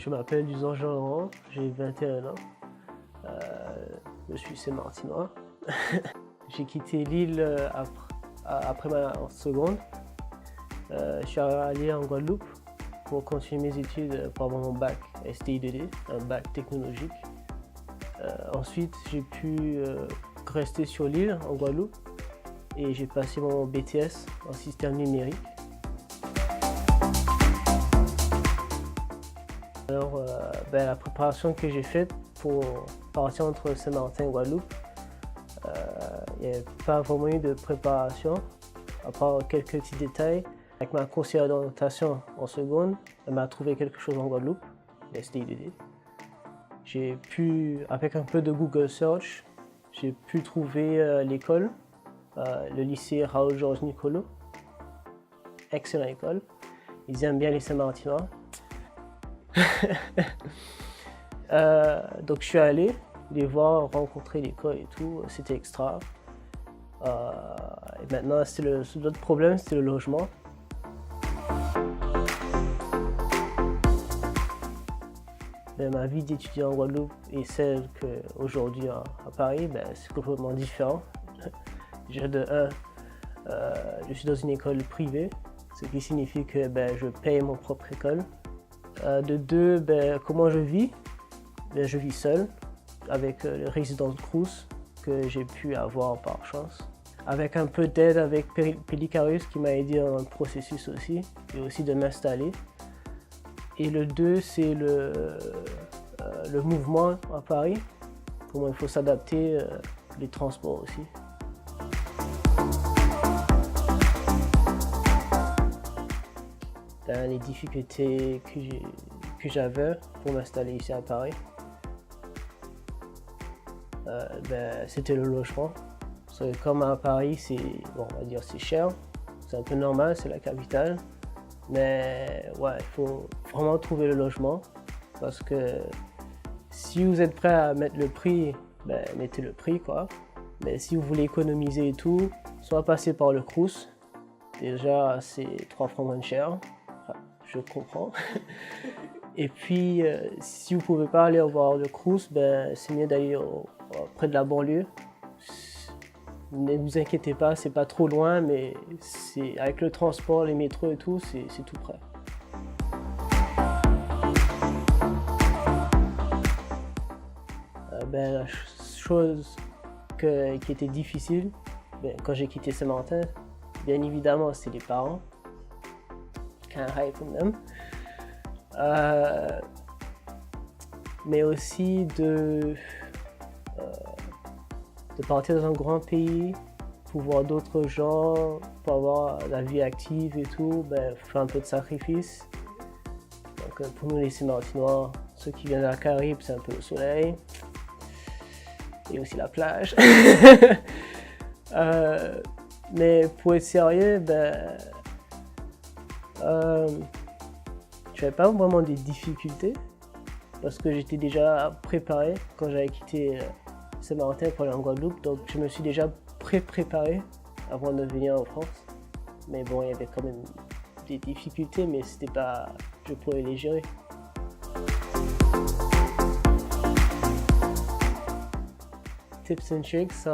Je m'appelle Dusan Jean-Laurent, j'ai 21 ans. Je suis Saint-Martinois. J'ai quitté l'île après ma seconde. Je suis allé en Guadeloupe pour continuer mes études pour avoir mon bac STI2D, un bac technologique. Ensuite, j'ai pu rester sur l'île en Guadeloupe et j'ai passé mon BTS en système numérique. Alors, la préparation que j'ai faite pour partir entre Saint-Martin et Guadeloupe, il n'y avait pas vraiment eu de préparation, à part quelques petits détails. Avec ma conseillère d'orientation en seconde, elle m'a trouvé quelque chose en Guadeloupe, STI2D. J'ai pu, avec un peu de Google Search, j'ai pu trouver l'école, le lycée Raoul-Georges Nicolo. Excellente école. Ils aiment bien les Saint-Martinois. Donc je suis allé les voir, rencontrer l'école et tout, c'était extra. Et maintenant, l'autre problème, c'était le logement. Ma vie d'étudiant en Guadeloupe et celle qu'aujourd'hui à Paris, c'est complètement différent. Déjà de un, je suis dans une école privée, ce qui signifie que je paye mon propre école. De deux, comment je vis? Je vis seul, avec le résidence Crous que j'ai pu avoir par chance. Avec un peu d'aide avec Pellicarus qui m'a aidé dans le processus aussi, et aussi de m'installer. Et le deux, c'est le mouvement à Paris, comment il faut s'adapter, les transports aussi. Les difficultés que j'avais pour m'installer ici à Paris, c'était le logement. Parce que comme à Paris, on va dire c'est cher, c'est un peu normal, c'est la capitale. Mais ouais, il faut vraiment trouver le logement parce que si vous êtes prêt à mettre le prix, mettez le prix quoi. Mais si vous voulez économiser et tout, soit passer par le Crous. Déjà, c'est 3 fois moins cher. Je comprends. Et puis, si vous ne pouvez pas aller voir le Crous, c'est mieux d'aller près de la banlieue. Ne vous inquiétez pas, c'est pas trop loin, mais avec le transport, les métros et tout, c'est tout près. La chose qui était difficile quand j'ai quitté Saint-Martin, bien évidemment, c'est les parents. Can't hide from them. Mais aussi de partir dans un grand pays, pour voir d'autres gens, pour avoir la vie active et tout, faire un peu de sacrifice. Donc pour nous les Saint-Martinois, ceux qui viennent de la Caraïbe, c'est un peu le soleil et aussi la plage. Mais pour être sérieux, j'avais pas vraiment des difficultés parce que j'étais déjà préparé quand j'avais quitté Saint-Martin pour aller en Guadeloupe, donc je me suis déjà préparé avant de venir en France. Mais bon, il y avait quand même des difficultés, mais c'était pas, je pouvais les gérer. Tips and tricks,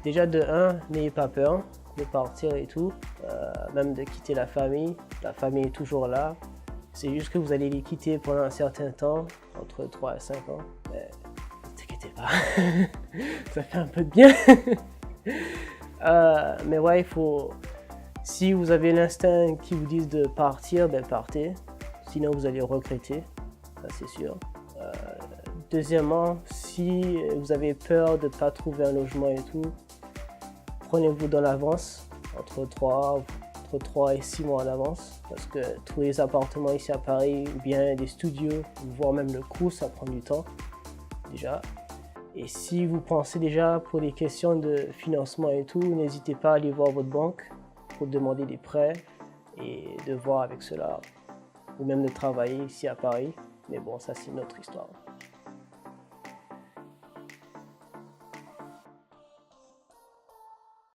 déjà de 1, n'ayez pas peur de partir et tout, même de quitter la famille est toujours là. C'est juste que vous allez les quitter pendant un certain temps, entre 3 et 5 ans. Ne t'inquiétez pas, ça fait un peu de bien. Mais ouais, il faut, si vous avez l'instinct qui vous dit de partir, partez. Sinon vous allez regretter, ça c'est sûr. Deuxièmement, si vous avez peur de ne pas trouver un logement et tout, prenez-vous dans l'avance, entre 3 et 6 mois en avance, parce que trouver des appartements ici à Paris, ou bien des studios, voire même le Crous, ça prend du temps, déjà. Et si vous pensez déjà pour des questions de financement et tout, n'hésitez pas à aller voir votre banque pour demander des prêts et de voir avec cela, ou même de travailler ici à Paris. Mais bon, ça c'est une autre histoire.